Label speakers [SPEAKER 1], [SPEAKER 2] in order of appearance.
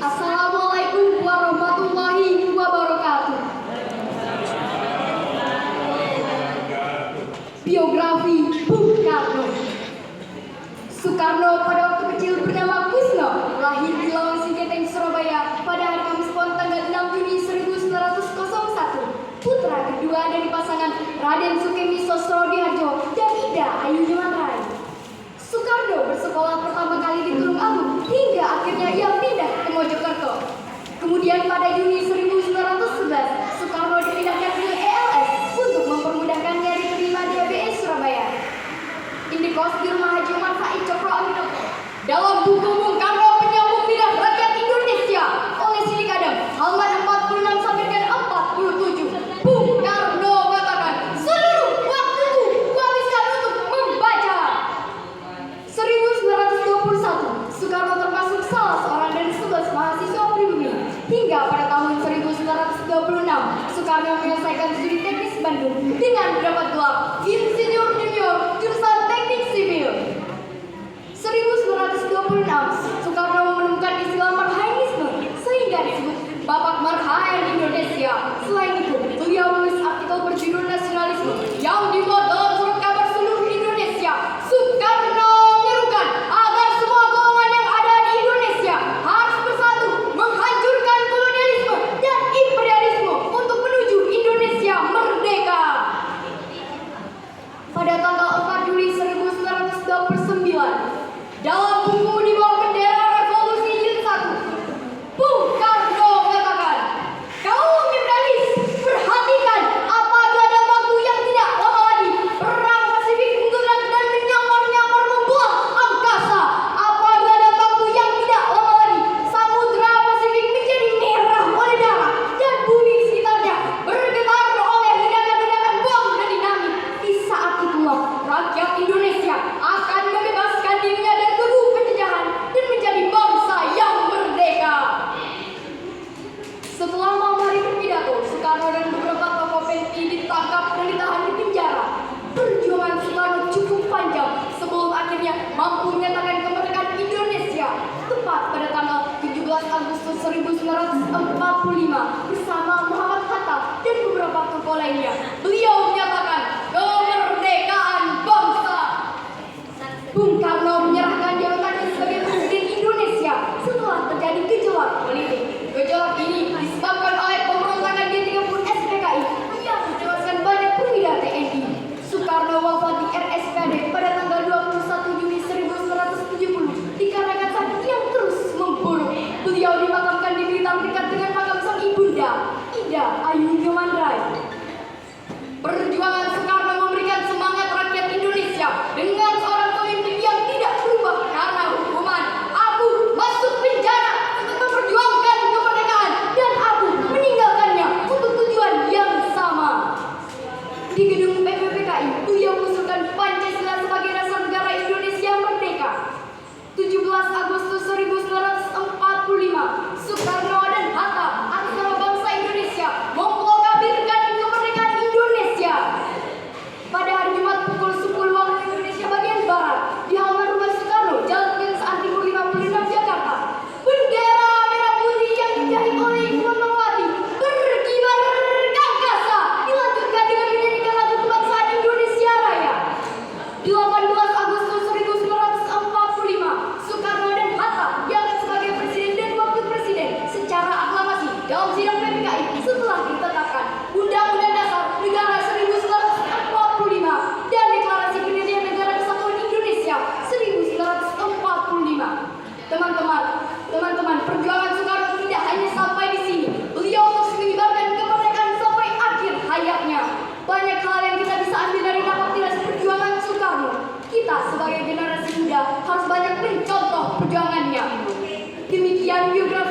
[SPEAKER 1] Assalamualaikum warahmatullahi wabarakatuh. Biografi Bung Karno. Soekarno pada waktu kecil bernama Kusno, lahir di Lawang Sigeteng, Surabaya pada hari Kamis Pon tanggal 6 Juni 1901. Putra kedua dari pasangan Raden Sukemi Sosrodihardjo dan Ida Ayu Nyumanrai. Soekarno bersekolah pertama kali di Tulung Agung hingga akhirnya ia pindah ke Mojokerto. Kemudian pada Juni 1911, Soekarno dipindahkan ke ELS untuk mempermudahkannya diterima di HBS Surabaya. Indikos di rumah Haji Umar Said Cokro Aminoto. Dalam buku Bung Karno Penyambung Lidah Rakyat Indonesia oleh Sidik Adam, halaman 46 sampai dengan 47, Bung Karno mengatakan, seluruh waktuku kuhabiskan untuk membaca. 1921, Soekarno termasuk salah seorang dari 11 mahasiswa pribumi. Hingga pada tahun 1926, Soekarno menyelesaikan studi teknis Bandung dengan mendapat gelar Insinyur Junior jurusan Teknik Sipil. 1926, Soekarno menemukan istilah marhainisme sehingga disebut Bapak Marhain Indonesia. Selain itu, beliau menulis artikel berjudul Nasionalisme yang dimuat dalam surat kabar seluruh Indonesia. Soekarno menyerukan agar semua golongan yang ada di Indonesia harus bersatu menghancurkan kolonialisme dan imperialisme untuk menuju Indonesia merdeka. Pada tanggal 4 Juli 1929, dalam buku Di Bawah Bendera Revolusi Jilid 1, Bung Karno mengatakan, kaum imperialis, perhatikan apabila ada waktu yang tidak lama lagi perang Pasifik menggerak dan menyamar-nyamar membuang angkasa. Apabila ada waktu yang tidak lama lagi Samudra Pasifik menjadi merah oleh darah dan bumi di sekitarnya bergetar oleh ledakan-ledakan bom dan dinamit. Di saat itulah rakyat Indonesia akan membebaskan dirinya dari tubuh penjajahan dan menjadi bangsa yang merdeka. Setelah malam hari berpidato, Soekarno dan beberapa tokoh PNI ditangkap dan ditahan di penjara. Perjuangan Soekarno cukup panjang sebelum akhirnya mampu menyatakan kemerdekaan Indonesia. Tepat pada tanggal 17 Agustus 1945 bersama Muhammad Hatta dan beberapa tokoh lainnya, beliau menyatakan kemerdekaan bangsa. Bung Karno menyerahkan jabatannya sebagai Presiden Indonesia setelah terjadi gejolak politik. Gejolak ini disebabkan oleh pemberontakan G30 SPKI yang menewaskan banyak perwira TNI. Soekarno wafat di RSPAD pada tanggal 21 Juni 1970 dikarenakan sakit yang terus memburuk. Beliau dimakamkan di Blitar dekat dengan makam sang ibunda, Ida Ayu Nyumanrai. Perjuangan Soekarno memberikan semangat rakyat Indonesia dengan seorang pemimpin yang tidak berubah karena hukuman. Aku masuk penjara untuk memperjuangkan kemerdekaan dan aku meninggalkannya untuk tujuan yang sama. Di gedung PPPKI, beliau mengusulkan Pancasila sebagai dasar negara Indonesia merdeka. 17 Agustus 1945, Soekarno dan Hatta atas nama bangsa Indonesia memproklamasikan kemerdekaan Indonesia. Pada hari Jumat pukul 10 waktu Indonesia bagian Barat, di halaman rumah Soekarno, Jalan Kejaksaan Timur 56 Jakarta, bendera merah putih yang dijahit oleh Ibu Fatmawati berkibar gagasa, dilanjutkan dengan menyanyikan lagu kebangsaan Indonesia Raya. 18 Agustus 1945, Soekarno dan Hatta diangkat sebagai presiden dan wakil presiden secara aklamasi dalam sidang PPKI setelah ditetapkan Undang-Undang Dasar Negara 1945 dan Deklarasi Pendirian Negara Kesatuan Indonesia 1945. Teman-teman, perjuangan Soekarno tidak hanya sampai di sini. Beliau terus mengibarkan kemerdekaan sampai akhir hayatnya. Banyak hal yang kita bisa ambil dari napak-tilas perjuangan Soekarno. Kita sebagai generasi muda harus banyak mencontoh perjuangannya. Demikian biografi